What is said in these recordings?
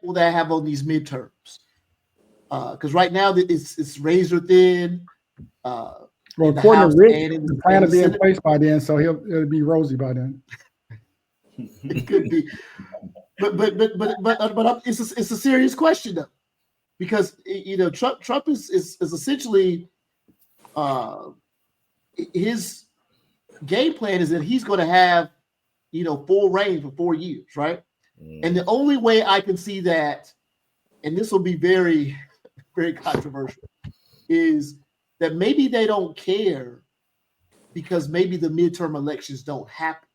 will that have on these midterms? Because right now it's razor thin. Well, according to Rich, the plan will be in Senate. place by then, so it'll be rosy by then. It could be, but it's a serious question though, because Trump is essentially his game plan is that he's going to have full reign for 4 years, right? And the only way I can see that, and this will be very, very controversial, is that maybe they don't care because maybe the midterm elections don't happen.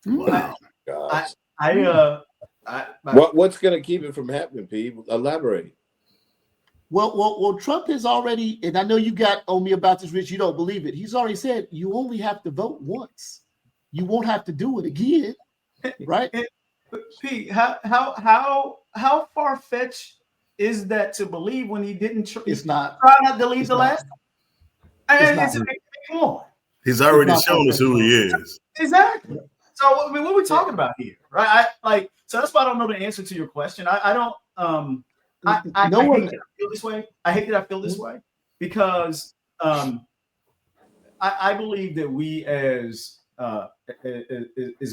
Wow. What's going to keep it from happening, Pete? Elaborate. Well, Trump has already, and I know you got on me about this, Rich. You don't believe it. He's already said you only have to vote once. You won't have to do it again, right? Pete, how far fetched is that to believe when he didn't? It's not. Try not to leave the last. Come on. He's already shown us who he is. Exactly. So I mean, what are we talking about here, right? So that's why I don't know the answer to your question. I don't. I hate that I feel this way. I hate that I feel this way because I believe that we as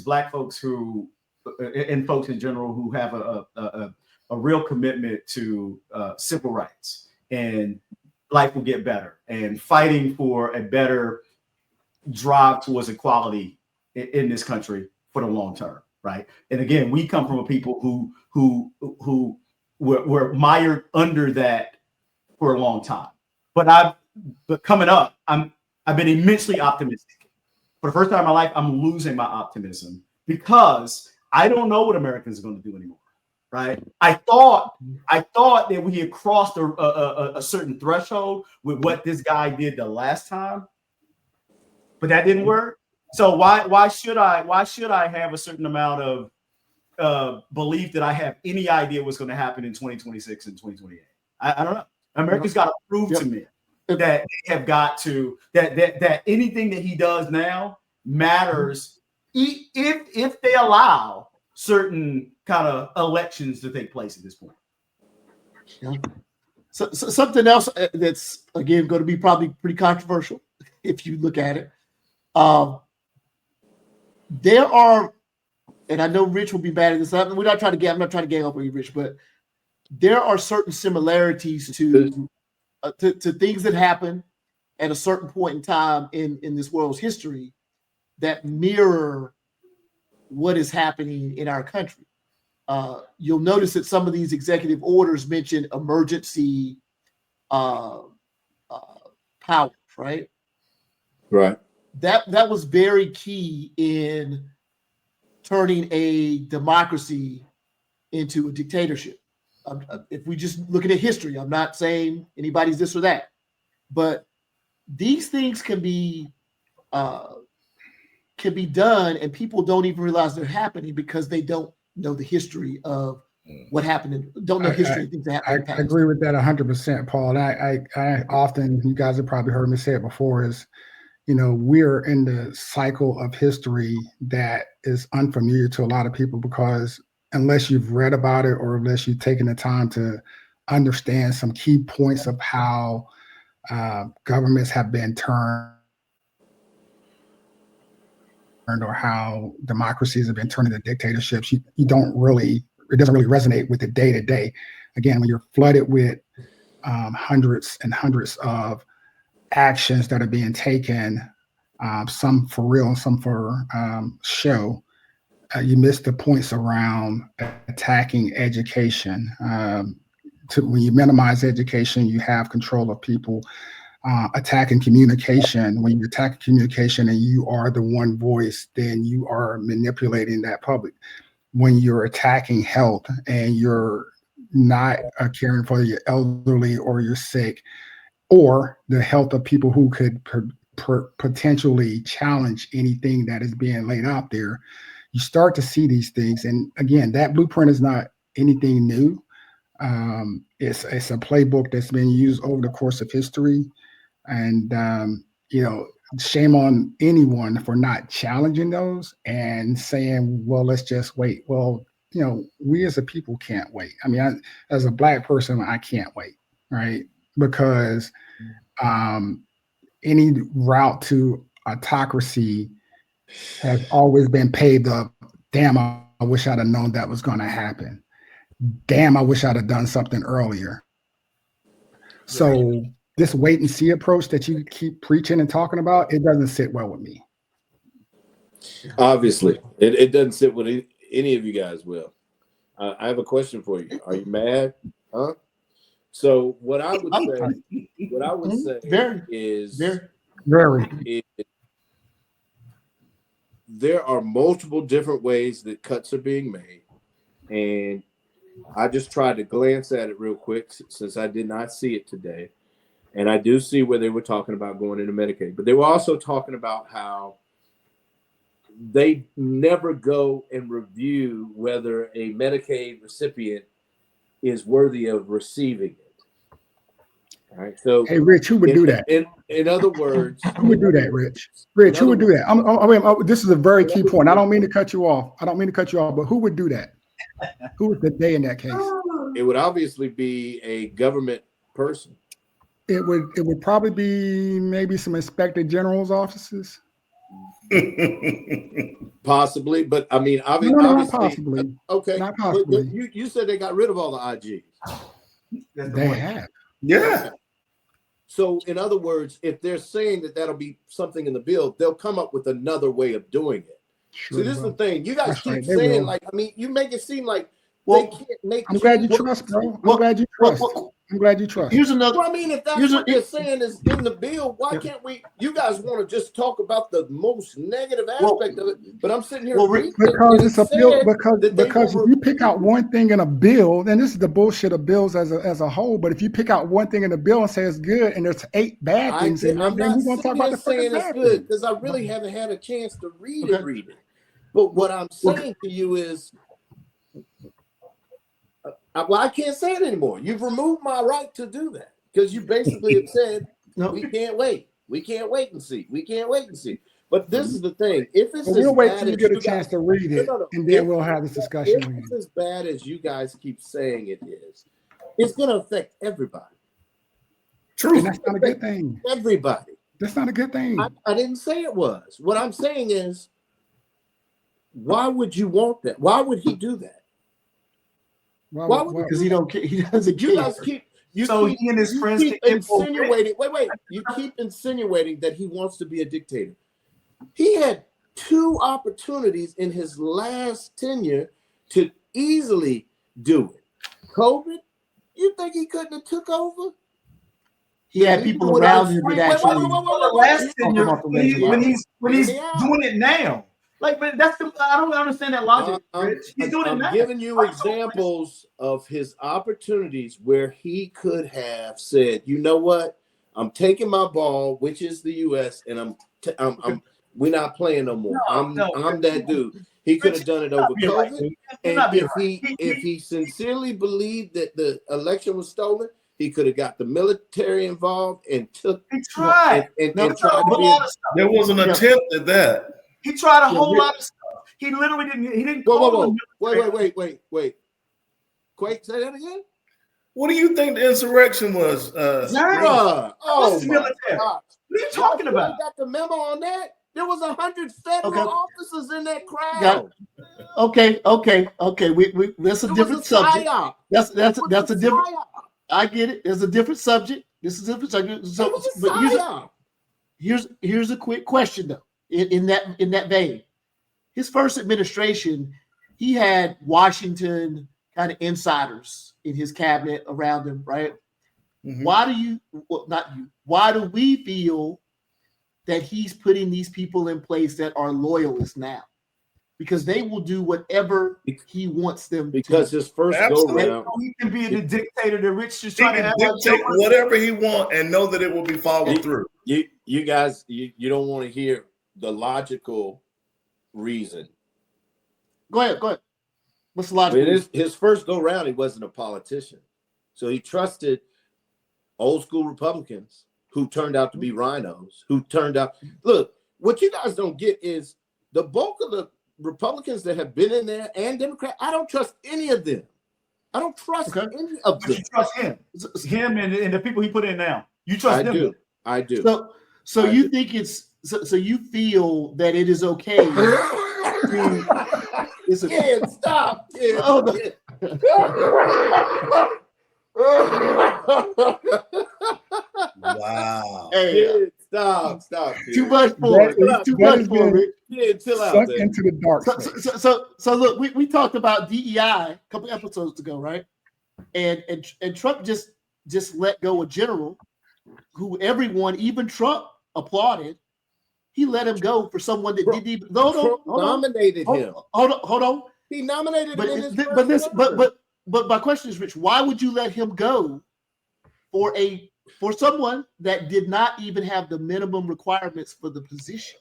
Black folks who and folks in general who have a real commitment to civil rights and life will get better and fighting for a better drive towards equality in this country for the long term, right? And again, we come from a people who were mired under that for a long time. But coming up, I've been immensely optimistic. For the first time in my life, I'm losing my optimism because I don't know what Americans are going to do anymore, right? I thought that we had crossed a certain threshold with what this guy did the last time, but that didn't work. So why should I have a certain amount of belief that I have any idea what's going to happen in 2026 and 2028? I don't know. America's got to prove to me that they have got to that anything that he does now matters if they allow certain kind of elections to take place at this point. Yeah. So something else that's again going to be probably pretty controversial if you look at it. There are, and I know Rich will be bad at this. I'm not trying to gang up on you, Rich, but there are certain similarities to things that happen at a certain point in time in this world's history that mirror what is happening in our country. You'll notice that some of these executive orders mention emergency powers, right? Right. That was very key in turning a democracy into a dictatorship. If we just look at history, I'm not saying anybody's this or that, but these things can be done, and people don't even realize they're happening because they don't know the history of what happened. Don't know history of things that happened. I agree with that 100%, Paul. And I often, you guys have probably heard me say it before, is we're in the cycle of history that is unfamiliar to a lot of people because unless you've read about it or unless you've taken the time to understand some key points of how governments have been turned or how democracies have been turned into dictatorships, it doesn't really resonate with the day to day. Again, when you're flooded with hundreds and hundreds of actions that are being taken, some for real and some for show, you miss the points around attacking education. When you minimize education, you have control of people. Attacking communication. When you attack communication and you are the one voice, then you are manipulating that public. When you're attacking health and you're not caring for your elderly or you're sick, or the health of people who could potentially challenge anything that is being laid out there, you start to see these things. And again, that blueprint is not anything new. It's a playbook that's been used over the course of history. And, shame on anyone for not challenging those and saying, well, let's just wait. Well, we as a people can't wait. I mean, as a Black person, I can't wait, right? Because any route to autocracy has always been paved up. Damn, I wish I'd have known that was going to happen. Damn, I wish I'd have done something earlier. So this wait and see approach that you keep preaching and talking about, it doesn't sit well with me. Obviously, it doesn't sit with any of you guys well. I have a question for you. Are you mad? Huh? So what I would say is there are multiple different ways that cuts are being made, and I just tried to glance at it real quick since I did not see it today. And I do see where they were talking about going into Medicaid, but they were also talking about how they never go and review whether a Medicaid recipient is worthy of receiving it. All right. So, hey, Rich, who would do that? In other words, who would do that, Rich? Rich, who would do that? This is a very key point. I don't mean to cut you off. But who would do that? Who would they in that case? It would obviously be a government person. It would probably be maybe some inspector general's offices. Possibly, but I mean, obviously, not possibly. Okay, not possibly. You said they got rid of all the IGs. They have. Yeah. So, in other words, if they're saying that that'll be something in the bill, they'll come up with another way of doing it. Sure, so this is the thing. You guys That's keep right, saying, like, I mean, you make it seem like Well, they can't make. I'm glad you trust, bro. I'm glad you trust. I'm glad you trust. Here's another. Well, I mean, if that's what they're saying is in the bill, why can't we? You guys want to just talk about the most negative aspect of it, but I'm sitting here because it's a bill. Because if you pick out one thing in a bill, then this is the bullshit of bills as a whole. But if you pick out one thing in the bill and say it's good, and there's 8 bad things in it, then we're gonna talk about the saying it's good because I really haven't had a chance to read it. But what I'm saying to you is. Well, I can't say it anymore. You've removed my right to do that because you basically have said we can't wait. We can't wait and see. We can't wait and see. But this is the thing: if it's we'll wait till you get a chance to read it, and then we'll have this discussion. If it's as bad as you guys keep saying it is, it's going to affect everybody. True. And that's not a good thing. Everybody. That's not a good thing. I didn't say it was. What I'm saying is, why would you want that? Why would he do that? Why? Because he don't care. He doesn't care. You guys keep he and his friends keep insinuating. Wait. You keep insinuating that he wants to be a dictator. He had 2 opportunities in his last tenure to easily do it. COVID. You think he couldn't have took over? He had people around him that actually. Last tenure, when he's doing it now. Like, but I don't understand that logic. He's doing it now. I'm giving you examples of his opportunities where he could have said, "You know what? I'm taking my ball, which is the U.S., and we're not playing no more. I'm that dude." He could have done it over COVID, and if he sincerely believed that the election was stolen, he could have got the military involved and took. He tried. And tried to be. There was an attempt at that. He tried a whole lot of stuff. He literally didn't. He didn't. Whoa. Wait. Quake, say that again. What do you think the insurrection was? Zara. Oh, military. What are you talking about? You got the memo on that? There was 100 federal officers in that crowd. Okay. We that's a different subject. That's a different. I get it. There's a different subject. This is a different subject. So, but here's a quick question though. In that vein, his first administration, he had Washington kind of insiders in his cabinet around him, right? Mm-hmm. Why do we feel that he's putting these people in place that are loyalists now? Because they will do whatever he wants them to. Because his first go around, he can be the dictator. The rich just trying to dictate whatever he wants and know that it will be followed through. You guys, you don't want to hear the logical reason. Go ahead. What's the logical reason? His first go round, he wasn't a politician. So he trusted old school Republicans who turned out to be rhinos, look, what you guys don't get is the bulk of Republicans that have been in there and Democrats, I don't trust any of them. I don't trust any of But them. you trust him and the people he put in now. You trust them. I do. So you think it's so you feel that it is okay? Kid, stop. Kid. Wow. Hey, Kid, stop. Kid. Too much for it. It's too much for it. Kid, chill out. Sucked into the dark space. So look, we talked about DEI a couple episodes ago, right? And Trump just let go a general who everyone, even Trump, applauded. He let him go for someone that didn't even nominated him. Hold on. He nominated him in his but my question is, Rich, why would you let him go for someone that did not even have the minimum requirements for the position?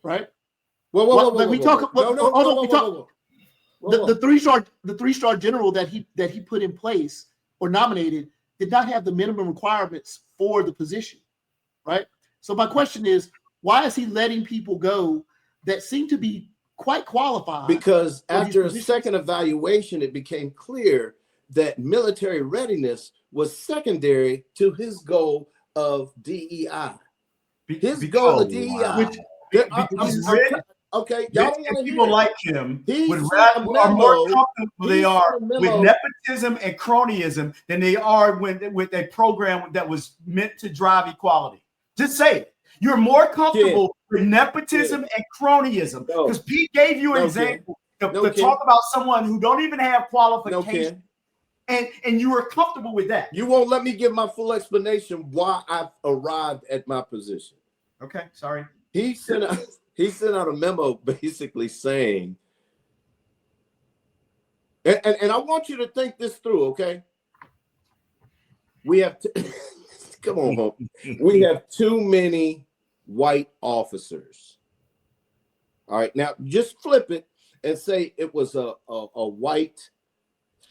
Right? The three-star general that he put in place or nominated did not have the minimum requirements for the position, right? So my question is, why is he letting people go that seem to be quite qualified? Because after a second evaluation, it became clear that military readiness was secondary to his goal of DEI. His goal of DEI. Okay, y'all don't want to people hear like him are more comfortable they are with nepotism and cronyism than they are with a program that was meant to drive equality. Just say it. You're more comfortable with nepotism and cronyism because Pete gave you an example to talk about someone who don't even have qualifications. And you were comfortable with that. You won't let me give my full explanation why I've arrived at my position. Okay, sorry. He sent out a memo basically saying, and I want you to think this through, okay? We have come on home. We have too many white officers. All right, now just flip it and say it was a white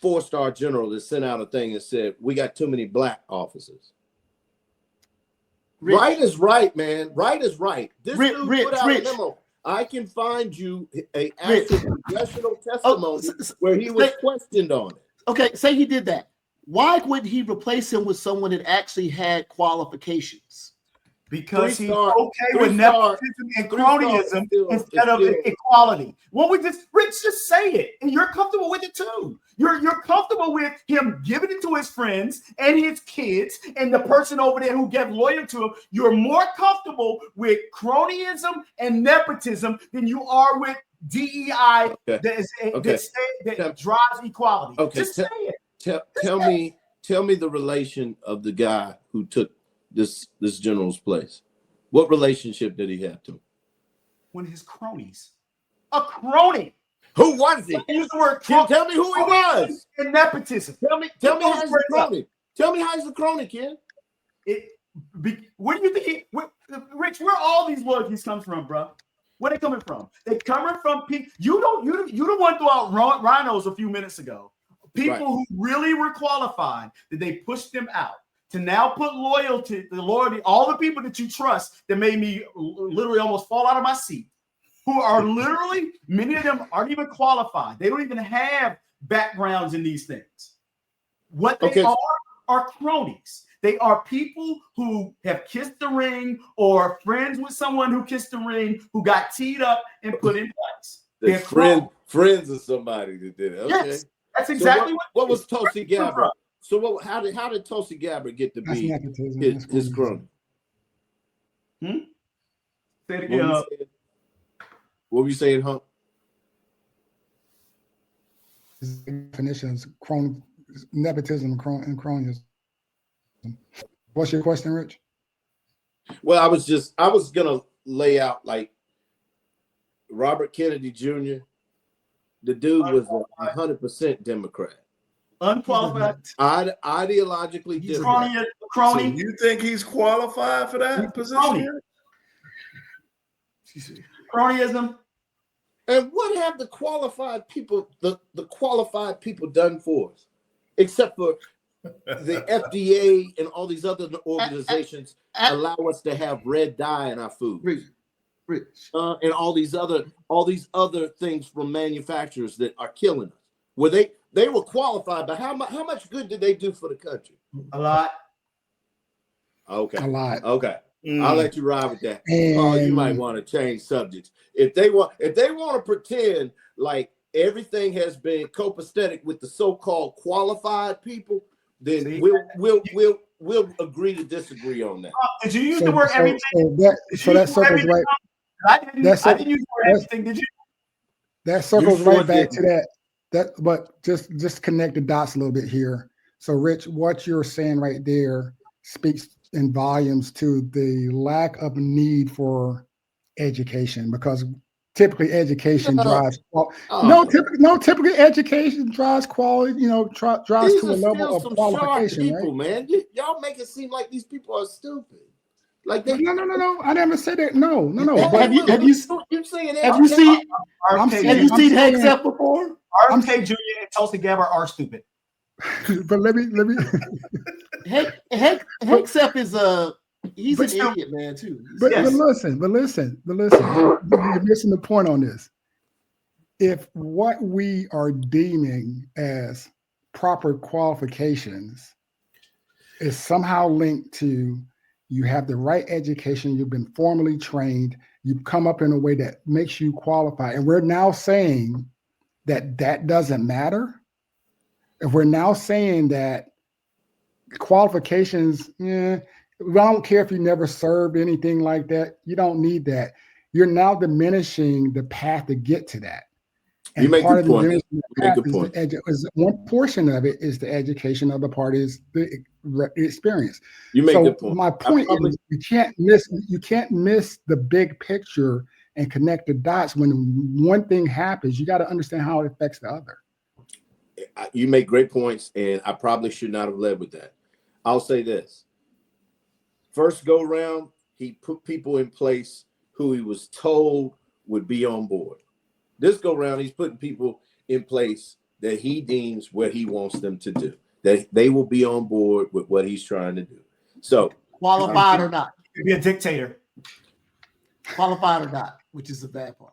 4-star general that sent out a thing and said, we got too many black officers. Rich. Right is right, man. Right is right. This dude put out a memo. I can find you a actual congressional testimony where he was questioned on it. Okay, say he did that. Why wouldn't he replace him with someone that actually had qualifications? Because he's okay with nepotism and cronyism instead of equality. Well, Rich, just say it, and you're comfortable with it too. You're comfortable with him giving it to his friends and his kids and the person over there who gets loyal to him. You're more comfortable with cronyism and nepotism than you are with DEI that drives equality. Okay, just say it. Tell me the relation of the guy who took this general's place. What relationship did he have to him? One of his cronies. A crony. Who was he? Use the word crony. Tell me who he was. And nepotism. Tell me how he's a crony. Tell me how he's a crony, kid. Where do you think Rich, where all these loyalties comes from, bro? Where they coming from? They coming from people. You don't want to throw out rhinos a few minutes ago. People who really were qualified, that they pushed them out. To now put loyalty, all the people that you trust that made me literally almost fall out of my seat, who are literally, many of them aren't even qualified. They don't even have backgrounds in these things. What they are cronies. They are people who have kissed the ring or friends with someone who kissed the ring, who got teed up and put in place. They're friends of somebody that did it. Okay. Yes, that's exactly what was Tulsi Gabbard? So how did Tulsi Gabbard get to be his crony? Say it again. What were you saying, Hump? Definitions: nepotism and cronyism. What's your question, Rich? Well, I was gonna lay out like Robert Kennedy Jr. The dude was 100% Democrat. Unqualified. Ideologically different. Crony. So you think he's qualified for that position? Cronyism. And what have the qualified people done for us? Except for the FDA and all these other organizations allow us to have red dye in our food. Rich. And all these other things from manufacturers that are killing us. Were they were qualified, but how much good did they do for the country? A lot. Okay. A lot. Okay. Mm. I'll let you ride with that. And- Paul, you might want to change subjects. If they want to pretend like everything has been copacetic with the so-called qualified people, then See? we'll agree to disagree on that. Did you use the word everything? So that circles right. I didn't use the word everything. Did you? That circles sure right back didn't. to that. But just connect the dots a little bit here. So, Rich, what you're saying right there speaks in volumes to the lack of need for education, because typically education drives. Typically education drives quality. Drives These to a are level still of some sharp qualification, people, right? man. Y'all make it seem like these people are stupid. Like No. I never said that. No. Have you saying seen RFK Hank Zepp before? RFK Jr. and Tulsi Gabbard are stupid. But let me. Hank Zepp is he's an idiot, man, too. But Yes. listen. You're missing the point on this. If what we are deeming as proper qualifications is somehow linked to you have the right education, you've been formally trained, you've come up in a way that makes you qualify, and we're now saying that doesn't matter. If we're now saying that qualifications, I don't care if you never served anything like that, you don't need that. You're now diminishing the path to get to that. And you make part a of the point. one portion of it is the education, other part is the experience. You make So a point. my point is you can't miss the big picture and connect the dots. When one thing happens, you got to understand how it affects the other. You make great points, and I probably should not have led with that. I'll say this. First go round, he put people in place who he was told would be on board. This go round, he's putting people in place that he deems what he wants them to do, that they will be on board with what he's trying to do. So Qualified or not. You'd be a dictator. Qualified or not, which is the bad part.